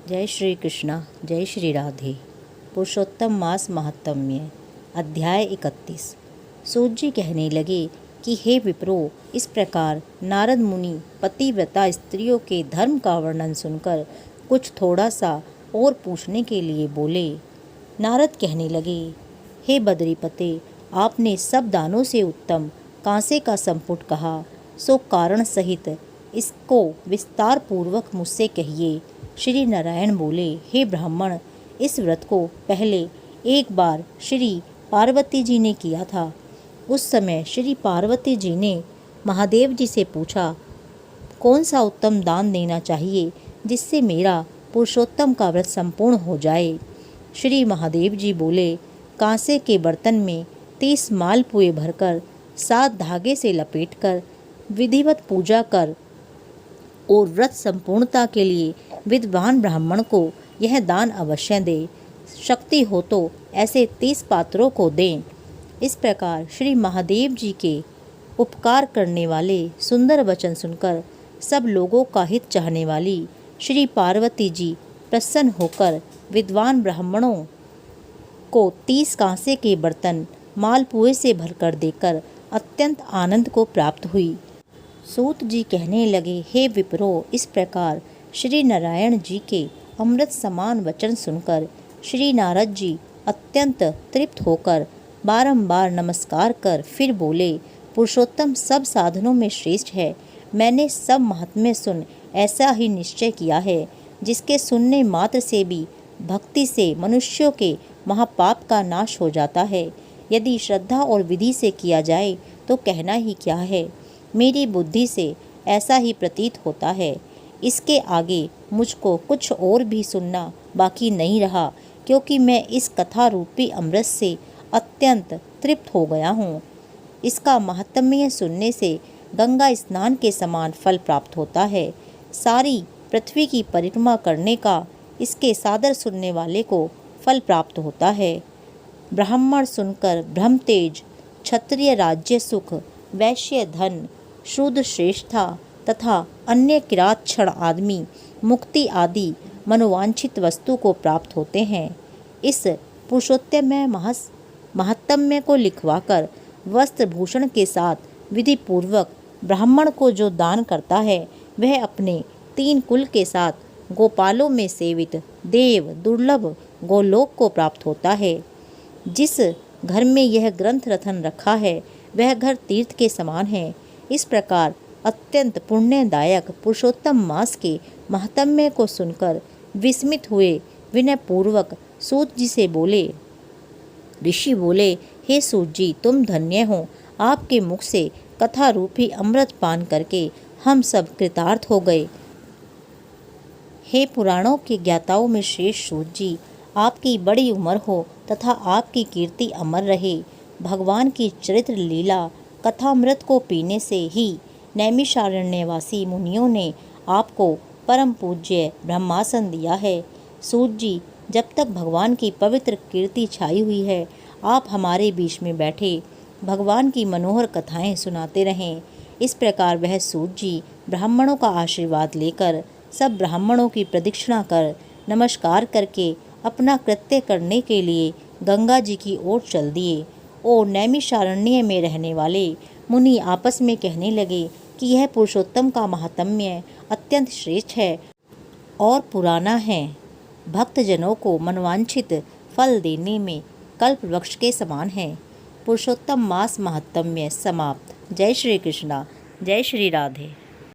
जय श्री कृष्णा, जय श्री राधे। पुरुषोत्तम मास महात्म्य, अध्याय 31। सूत जी कहने लगे कि हे विप्रो, इस प्रकार नारद मुनि पतिव्रता स्त्रियों के धर्म का वर्णन सुनकर कुछ थोड़ा सा और पूछने के लिए बोले। नारद कहने लगे, हे बद्रीपते, आपने सब दानों से उत्तम कांसे का संपुट कहा, सो कारण सहित इसको विस्तार पूर्वक मुझसे कहिए। श्री नारायण बोले, हे ब्राह्मण, इस व्रत को पहले एक बार श्री पार्वती जी ने किया था। उस समय श्री पार्वती जी ने महादेव जी से पूछा, कौन सा उत्तम दान देना चाहिए जिससे मेरा पुरुषोत्तम का व्रत संपूर्ण हो जाए। श्री महादेव जी बोले, कांसे के बर्तन में 30 मालपुए भरकर 7 धागे से लपेटकर विधिवत पूजा कर और व्रत संपूर्णता के लिए विद्वान ब्राह्मण को यह दान अवश्य दे। शक्ति हो तो ऐसे 30 पात्रों को दें। इस प्रकार श्री महादेव जी के उपकार करने वाले सुंदर वचन सुनकर सब लोगों का हित चाहने वाली श्री पार्वती जी प्रसन्न होकर विद्वान ब्राह्मणों को 30 कांसे के बर्तन मालपुए से भरकर देकर अत्यंत आनंद को प्राप्त हुई। सूत जी कहने लगे, हे विप्रो, इस प्रकार श्री नारायण जी के अमृत समान वचन सुनकर श्री नारद जी अत्यंत तृप्त होकर बारंबार नमस्कार कर फिर बोले, पुरुषोत्तम सब साधनों में श्रेष्ठ है। मैंने सब महात्म्य सुन ऐसा ही निश्चय किया है, जिसके सुनने मात्र से भी भक्ति से मनुष्यों के महापाप का नाश हो जाता है। यदि श्रद्धा और विधि से किया जाए तो कहना ही क्या है। मेरी बुद्धि से ऐसा ही प्रतीत होता है। इसके आगे मुझको कुछ और भी सुनना बाकी नहीं रहा, क्योंकि मैं इस कथा रूपी अमृत से अत्यंत तृप्त हो गया हूँ। इसका महात्म्य सुनने से गंगा स्नान के समान फल प्राप्त होता है। सारी पृथ्वी की परिक्रमा करने का इसके सादर सुनने वाले को फल प्राप्त होता है। ब्राह्मण सुनकर ब्रह्म तेज, क्षत्रिय राज्य सुख, वैश्य धन, शूद्र श्रेष्ठता तथा अन्य किरात क्षण आदमी मुक्ति आदि मनोवांछित वस्तु को प्राप्त होते हैं। इस पुरुषोत्तमय महात्म्य को लिखवाकर वस्त्र भूषण के साथ विधि पूर्वक ब्राह्मण को जो दान करता है, वह अपने 3 कुल के साथ गोपालों में सेवित देव दुर्लभ गोलोक को प्राप्त होता है। जिस घर में यह ग्रंथ रतन रखा है, वह घर तीर्थ के समान है। इस प्रकार अत्यंत पुण्यदायक पुरुषोत्तम मास के महात्म्य को सुनकर विस्मित हुए विनय पूर्वक सूत जी से बोले। ऋषि बोले, हे सूत जी, तुम धन्य हो। आपके मुख से कथा रूपी अमृत पान करके हम सब कृतार्थ हो गए। हे पुराणों के ज्ञाताओं में श्रेष्ठ सूत जी, आपकी बड़ी उम्र हो तथा आपकी कीर्ति अमर रहे। भगवान की चरित्र लीला कथामृत को पीने से ही नैमिषारण्यवासी मुनियों ने आपको परम पूज्य ब्रह्मासन दिया है। सूत जी, जब तक भगवान की पवित्र कीर्ति छाई हुई है, आप हमारे बीच में बैठे भगवान की मनोहर कथाएं सुनाते रहें। इस प्रकार वह सूत जी ब्राह्मणों का आशीर्वाद लेकर सब ब्राह्मणों की प्रदक्षिणा कर नमस्कार करके अपना कृत्य करने के लिए गंगा जी की ओर चल दिए। और नैमिषारण्य में रहने वाले मुनि आपस में कहने लगे कि यह पुरुषोत्तम का महात्म्य अत्यंत श्रेष्ठ है और पुराना है। भक्तजनों को मनवांछित फल देने में कल्प वृक्ष के समान है। पुरुषोत्तम मास महात्म्य समाप्त। जय श्री कृष्णा, जय श्री राधे।